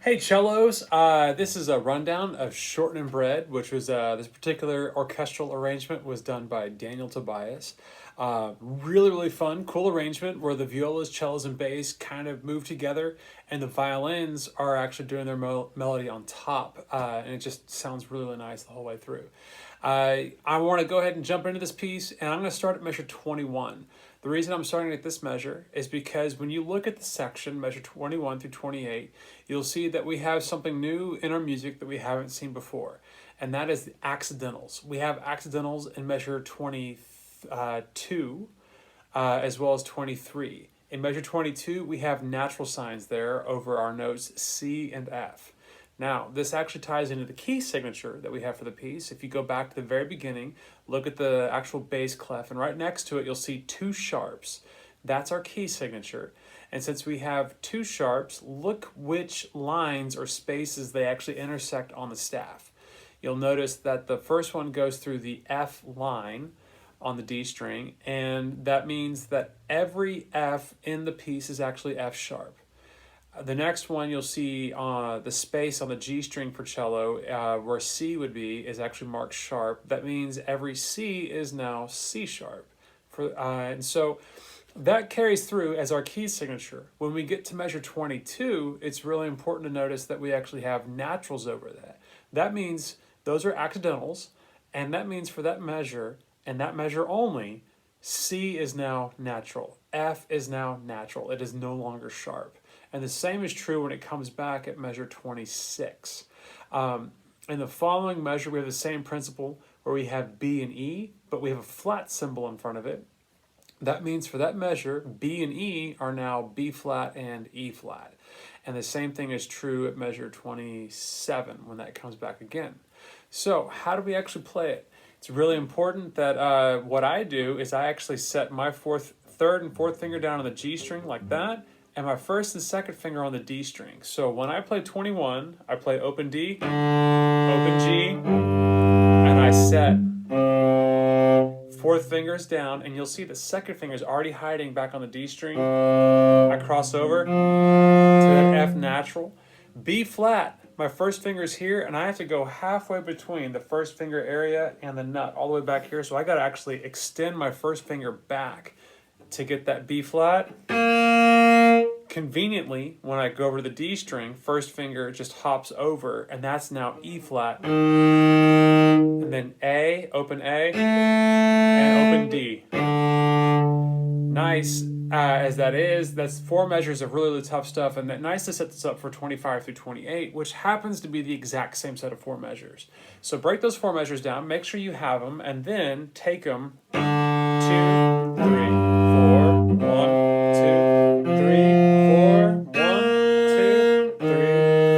Hey cellos, this is a rundown of Shortnin Bread, which was this particular orchestral arrangement was done by Daniel Tobias. Really fun, cool arrangement where the violas, cellos, and bass kind of move together, and the violins are actually doing their melody on top, and it just sounds really nice the whole way through. I want to go ahead and jump into this piece, and I'm going to start at measure 21. The reason I'm starting at this measure is because when you look at the section, measure 21 through 28, you'll see that we have something new in our music that we haven't seen before, and that is the accidentals. We have accidentals in measure 22 as well as 23. In measure 22, we have natural signs there over our notes C and F. Now, this actually ties into the key signature that we have for the piece. If you go back to the very beginning, look at the actual bass clef, and right next to it, you'll see two sharps. That's our key signature. And since we have two sharps, look which lines or spaces they actually intersect on the staff. You'll notice that the first one goes through the F line on the D string, and that means that every F in the piece is actually F sharp. The next one you'll see the space on the G string for cello where C would be is actually marked sharp. That means every C is now C sharp. And so that carries through as our key signature. When we get to measure 22, it's really important to notice that we actually have naturals over that. That means those are accidentals, and that means for that measure, and that measure only, C is now natural. F is now natural. It is no longer sharp. And the same is true when it comes back at measure 26. In the following measure, we have the same principle where we have B and E, but we have a flat symbol in front of it. That means for that measure, B and E are now B flat and E flat. And the same thing is true at measure 27 when that comes back again. So how do we actually play it? It's really important that what I do is I actually set my third and fourth finger down on the G string like that, and my first and second finger on the D string. So when I play 21, I play open D, open G, and I set fourth fingers down, and you'll see the second finger is already hiding back on the D string. I cross over to an F natural. B flat, my first finger is here, and I have to go halfway between the first finger area and the nut, all the way back here. So I gotta actually extend my first finger back to get that B flat. Conveniently, when I go over to the D string, first finger just hops over, and that's now E flat. And then A, and open D. Nice as that is, that's four measures of really tough stuff, and nice to set this up for 25 through 28, which happens to be the exact same set of four measures. So break those four measures down, make sure you have them, and then take them 2, 3, 4, 1, 2, 3, 4, 1, 2, 3,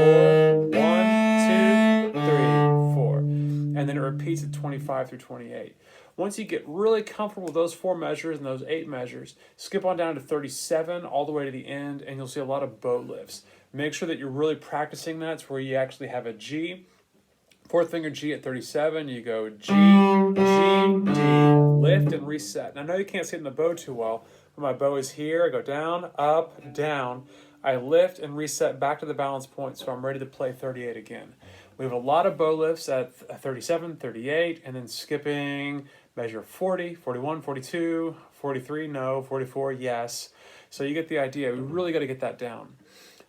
4, 1, 2, 3, 4. And then it repeats at 25 through 28. Once you get really comfortable with those four measures and those 8 measures, skip on down to 37 all the way to the end, and you'll see a lot of bow lifts. Make sure that you're really practicing that. It's where you actually have a G, fourth finger G at 37, you go G, G, D, lift and reset. And I know you can't see it in the bow too well, but my bow is here, I go down, up, down, I lift and reset back to the balance point, so I'm ready to play 38 again. We have a lot of bow lifts at 37, 38, and then skipping measure 40, 41, 42, 43, no, 44, yes. So you get the idea. We really got to get that down.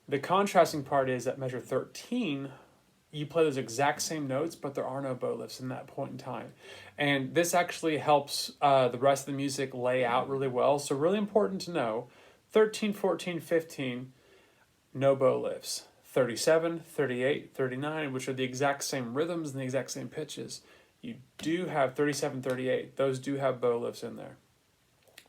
The contrasting part is at measure 13, you play those exact same notes, but there are no bow lifts in that point in time. And this actually helps the rest of the music lay out really well. So really important to know, 13, 14, 15, no bow lifts. 37, 38, 39, which are the exact same rhythms and the exact same pitches. You do have 37, 38. Those do have bow lifts in there.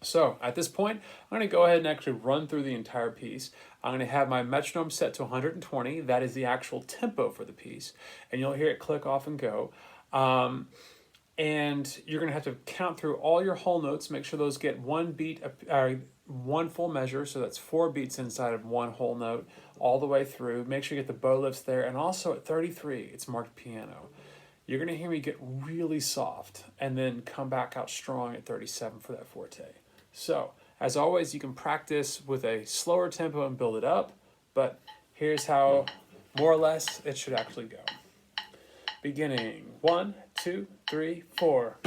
So at this point, I'm going to go ahead and actually run through the entire piece. I'm going to have my metronome set to 120. That is the actual tempo for the piece. And you'll hear it click off and go. And you're going to have to count through all your whole notes, make sure those get one beat, one full measure, so that's 4 beats inside of one whole note all the way through. Make sure you get the bow lifts there, and also at 33, it's marked piano. You're going to hear me get really soft and then come back out strong at 37 for that forte. So, as always, you can practice with a slower tempo and build it up, but here's how more or less it should actually go. Beginning 1, 2, 3, 4.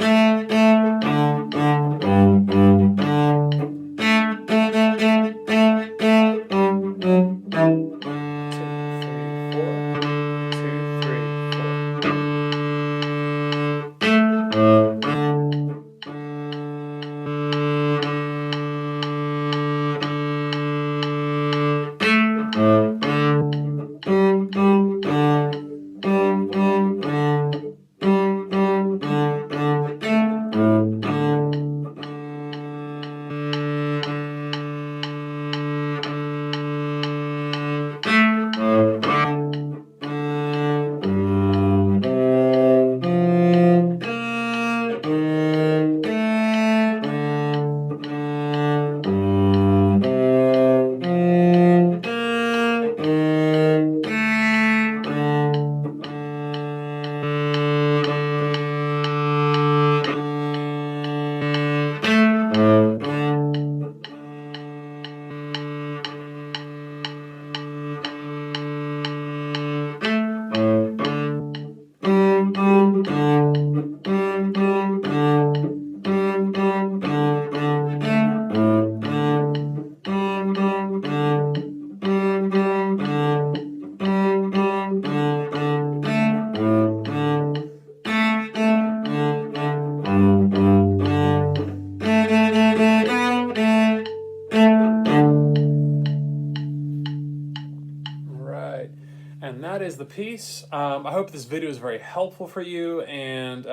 And that is the piece. I hope this video is very helpful for you, and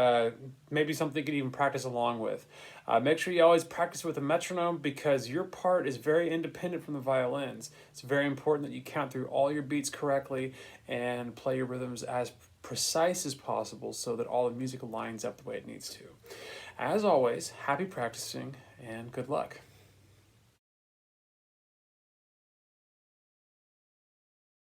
maybe something you can even practice along with. Make sure you always practice with a metronome, because your part is very independent from the violins. It's very important that you count through all your beats correctly and play your rhythms as precise as possible so that all the music lines up the way it needs to. As always, happy practicing and good luck.